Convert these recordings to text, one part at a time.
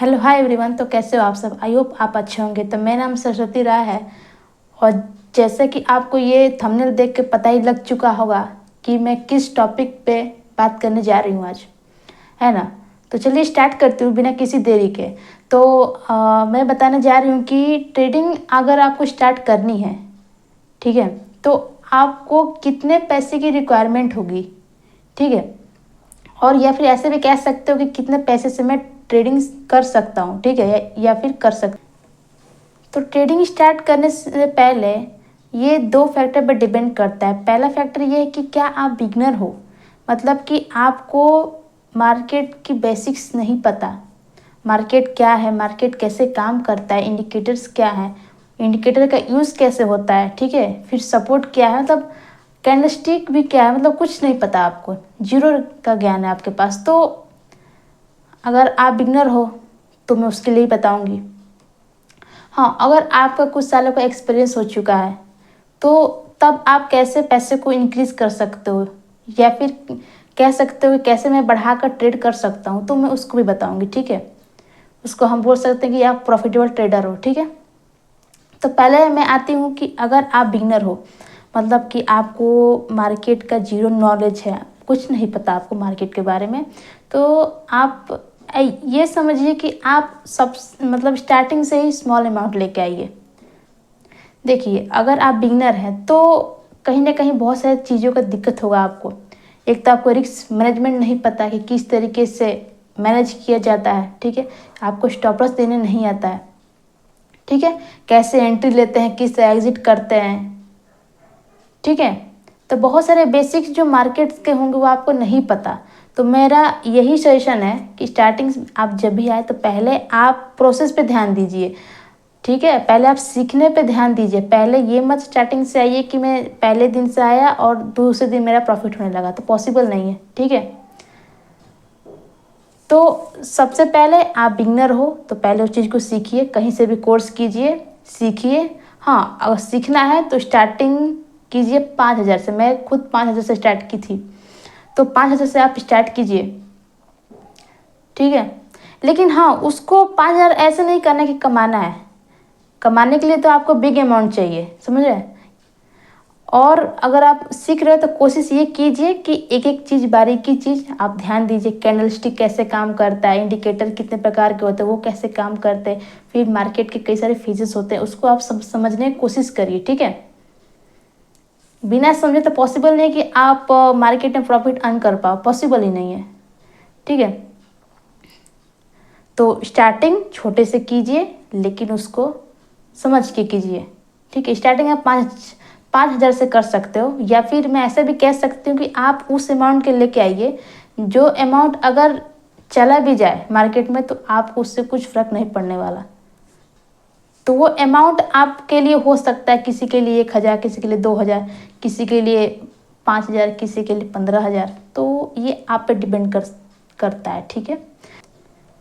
Hello hi everyone. तो कैसे हो आप सब? आई होप आप अच्छे होंगे। तो मेरा नाम सरस्वती राय है और जैसे कि आपको ये थंबनेल देख के पता ही लग चुका होगा कि मैं किस टॉपिक पे बात करने जा रही हूँ आज, है ना। तो चलिए स्टार्ट करती हूँ बिना किसी देरी के। तो मैं बताने जा रही हूँ कि ट्रेडिंग अगर आपको स्टार्ट करनी है, ठीक है, तो आपको कितने पैसे की रिक्वायरमेंट होगी, ठीक है। और या फिर ऐसे भी कह सकते हो कि कितने पैसे से मैं ट्रेडिंग कर सकता हूँ, ठीक है, या फिर कर सकता। तो ट्रेडिंग स्टार्ट करने से पहले ये दो फैक्टर पर डिपेंड करता है। पहला फैक्टर ये है कि क्या आप बिगनर हो, मतलब कि आपको मार्केट की बेसिक्स नहीं पता। मार्केट क्या है, मार्केट कैसे काम करता है, इंडिकेटर्स क्या है, इंडिकेटर का यूज़ कैसे होता है, ठीक है, फिर सपोर्ट क्या है, मतलब कैंडलस्टिक भी क्या है, मतलब कुछ नहीं पता आपको, जीरो का ज्ञान है आपके पास। तो अगर आप बिगनर हो तो मैं उसके लिए ही बताऊंगी। हाँ, अगर आपका कुछ सालों का एक्सपीरियंस हो चुका है तो तब आप कैसे पैसे को इंक्रीज कर सकते हो, या फिर कह सकते हो कि कैसे मैं बढ़ाकर ट्रेड कर सकता हूँ, तो मैं उसको भी बताऊंगी, ठीक है। उसको हम बोल सकते हैं कि आप प्रॉफिटेबल ट्रेडर हो, ठीक है। तो पहले मैं आती हूँ कि अगर आप बिगनर हो, मतलब कि आपको मार्केट का जीरो नॉलेज है, कुछ नहीं पता आपको मार्केट के बारे में, तो आप ये समझिए कि आप सब मतलब स्टार्टिंग से ही स्मॉल अमाउंट लेके आइए। देखिए, अगर आप बिगनर हैं तो कहीं ना कहीं बहुत सारी चीज़ों का दिक्कत होगा आपको। एक तो आपको रिस्क मैनेजमेंट नहीं पता कि किस तरीके से मैनेज किया जाता है, ठीक है। आपको स्टॉप लॉस देने नहीं आता है, ठीक है, कैसे एंट्री लेते हैं, किस एग्जिट करते हैं, ठीक है। तो बहुत सारे बेसिक्स जो मार्केट्स के होंगे वो आपको नहीं पता। तो मेरा यही सजेशन है कि स्टार्टिंग आप जब भी आए तो पहले आप प्रोसेस पे ध्यान दीजिए, ठीक है। पहले आप सीखने पे ध्यान दीजिए। पहले ये मत स्टार्टिंग से आइए कि मैं पहले दिन से आया और दूसरे दिन मेरा प्रॉफिट होने लगा, तो पॉसिबल नहीं है, ठीक है। तो सबसे पहले आप बिगनर हो तो पहले उस चीज़ को सीखिए, कहीं से भी कोर्स कीजिए, सीखिए। हाँ, अगर सीखना है तो स्टार्टिंग कीजिए 5,000 से। मैं खुद 5,000 से स्टार्ट की थी, तो 5,000 से आप स्टार्ट कीजिए, ठीक है। लेकिन हाँ, उसको 5,000 ऐसे नहीं करना कि कमाना है। कमाने के लिए तो आपको बिग अमाउंट चाहिए, समझ रहे हैं। और अगर आप सीख रहे हो तो कोशिश ये कीजिए कि एक एक चीज़, बारीकी चीज़ आप ध्यान दीजिए। कैंडलस्टिक कैसे काम करता है, इंडिकेटर कितने प्रकार के होते हैं, वो कैसे काम करते हैं, फिर मार्केट के कई सारे फीचर्स होते हैं, उसको आप सब समझने की कोशिश करिए, ठीक है। बिना समझे तो पॉसिबल नहीं कि आप मार्केट में प्रॉफिट अर्न कर पाओ, पॉसिबल ही नहीं है, ठीक है। तो स्टार्टिंग छोटे से कीजिए लेकिन उसको समझ के कीजिए, ठीक है। स्टार्टिंग आप 5,000 से कर सकते हो, या फिर मैं ऐसे भी कह सकती हूँ कि आप उस अमाउंट के लेके आइए जो अमाउंट अगर चला भी जाए मार्केट में तो आपको उससे कुछ फर्क नहीं पड़ने वाला। तो वो अमाउंट आपके लिए हो सकता है किसी के लिए 1,000, किसी के लिए 2,000, किसी के लिए 5,000, किसी के लिए 15,000। तो ये आप पे डिपेंड करता है, ठीक है।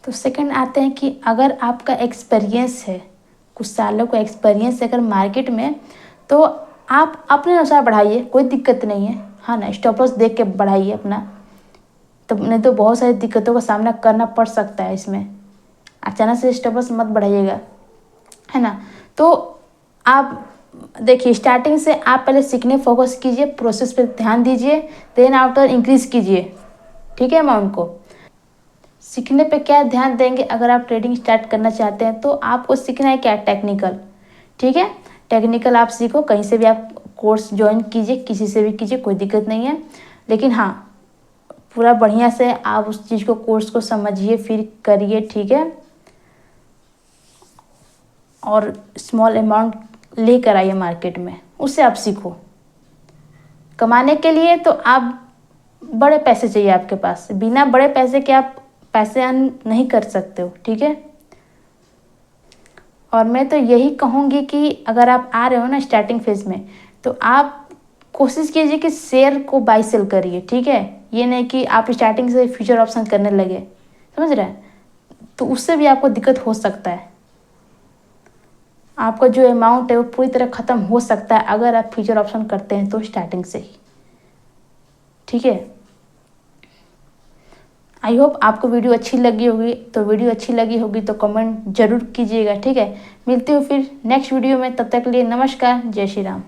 तो सेकंड आते हैं कि अगर आपका एक्सपीरियंस है, कुछ सालों का एक्सपीरियंस है अगर मार्केट में, तो आप अपने अनुसार बढ़ाइए, कोई दिक्कत नहीं है, हाँ ना। स्टॉप लॉस देख के बढ़ाइए अपना, तो नहीं तो बहुत सारी दिक्कतों का सामना करना पड़ सकता है इसमें। अचानक से स्टॉप लॉस मत बढ़ाइएगा, है ना। तो आप देखिए, स्टार्टिंग से आप पहले सीखने फोकस कीजिए, प्रोसेस पे ध्यान दीजिए, देन आफ्टर इंक्रीज कीजिए, ठीक है, अमाउंट को। सीखने पे क्या ध्यान देंगे? अगर आप ट्रेडिंग स्टार्ट करना चाहते हैं तो आपको सीखना है क्या? टेक्निकल, ठीक है। टेक्निकल आप सीखो, कहीं से भी आप कोर्स ज्वाइन कीजिए, किसी से भी कीजिए, कोई दिक्कत नहीं है। लेकिन हाँ, पूरा बढ़िया से आप उस चीज़ को, कोर्स को समझिए फिर करिए, ठीक है। और स्मॉल अमाउंट लेकर आइए मार्केट में, उससे आप सीखो। कमाने के लिए तो आप बड़े पैसे चाहिए आपके पास, बिना बड़े पैसे के आप पैसे अर्न नहीं कर सकते हो, ठीक है। और मैं तो यही कहूँगी कि अगर आप आ रहे हो ना स्टार्टिंग फेज में, तो आप कोशिश कीजिए कि शेयर को बाई सेल करिए, ठीक है। ये नहीं कि आप स्टार्टिंग से फ्यूचर ऑप्शन करने लगे, समझ रहे हैं, तो उससे भी आपको दिक्कत हो सकता है। आपका जो अमाउंट है वो पूरी तरह ख़त्म हो सकता है अगर आप फ्यूचर ऑप्शन करते हैं तो स्टार्टिंग से ही, ठीक है। आई होप आपको वीडियो अच्छी लगी होगी, तो वीडियो अच्छी लगी होगी तो कमेंट जरूर कीजिएगा, ठीक है। मिलती हूँ फिर नेक्स्ट वीडियो में, तब तक के लिए नमस्कार, जय श्री राम।